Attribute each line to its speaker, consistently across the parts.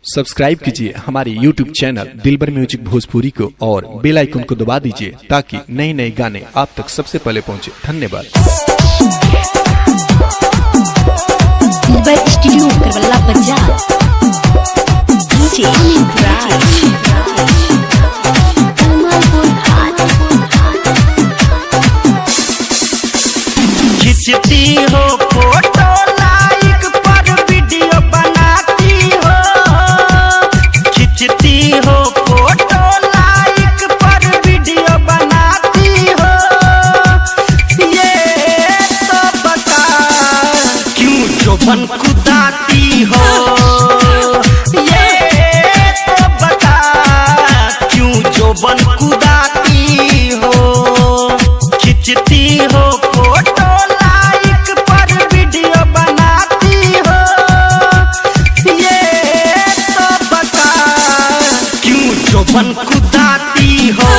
Speaker 1: Subscribe कीजिए हमारे YouTube channel दिलबर music Bhojpuri को और बेल आइकन को दबा दीजिए ताकि नए नए गाने आप तक सबसे पहले पहुंचे। धन्यवाद।
Speaker 2: दिलबर स्टूडियो करवल्ला पंजाब।
Speaker 3: खिंचती हो फोटो लाइक पर वीडियो बनाती हो, खिंचती हो फोटो लाइक पर वीडियो बनाती हो, ये तो बता क्यों जोबन खुदाती हो, ये तो बता क्यों जोबन खुदाती हो। खिंचती हो फोटो लाइक पर वीडियो बनाती हो, ये तो बता क्यों जोबन खुदाती हो,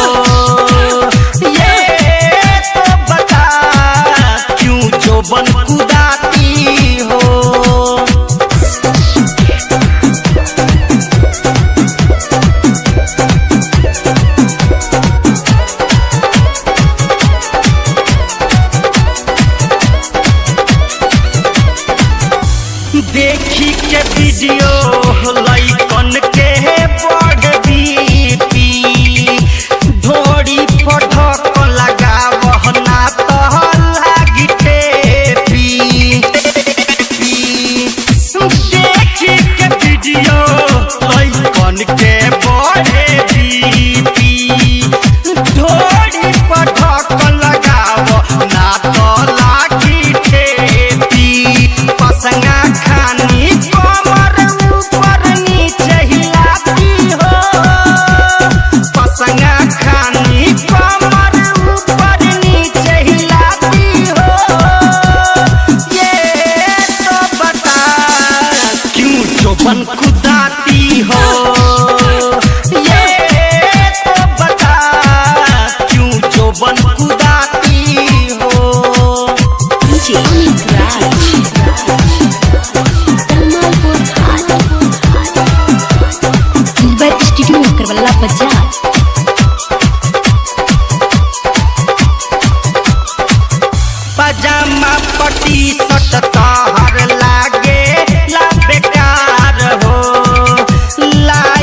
Speaker 3: ये तो बता क्यों जोबन खुदाती हो। देखी के वीडियो लाइकन के बढ़ बीपी, ढोड़ी फटक लगावह ना तो लागी टेपी। देखी के वीडियो लाइकन के बढ़ बीपी, ढोड़ी फटक लगावह ना तो लागी टेपी। पसंगा खानी कमर ऊपर नीचे हिलाती हो, पसंगा खानी कमर ऊपर नीचे हिलाती हो, ये तो बता क्यों जोबन खुदाती हो, ये तो बता क्यों जोबन खुदाती हो।
Speaker 2: दिलबर स्टूडियो करवल्ला पंजाब।
Speaker 3: पजामा पटी शर्ट तोहर लागे ला बेकार हो, लाई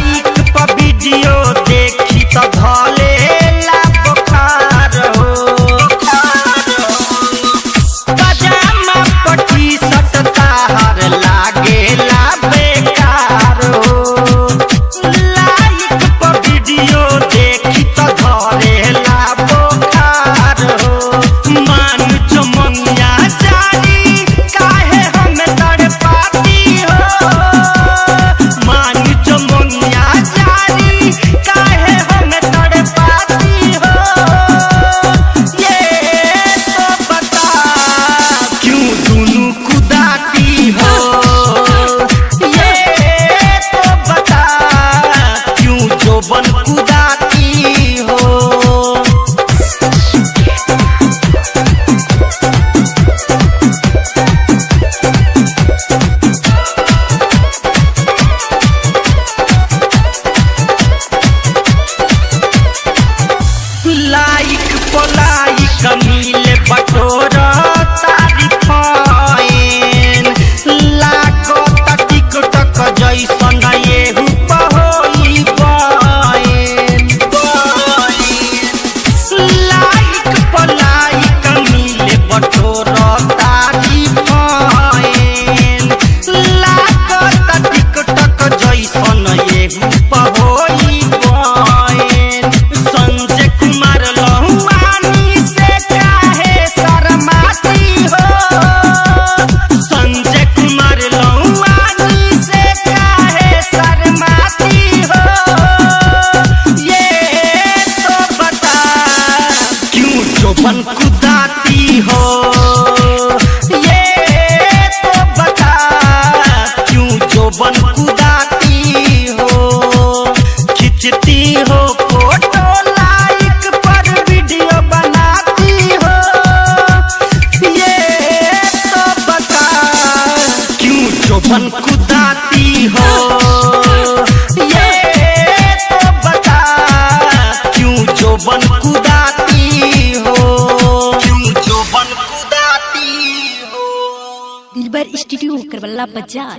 Speaker 2: दिलबर स्टूडियो करबला बाजार।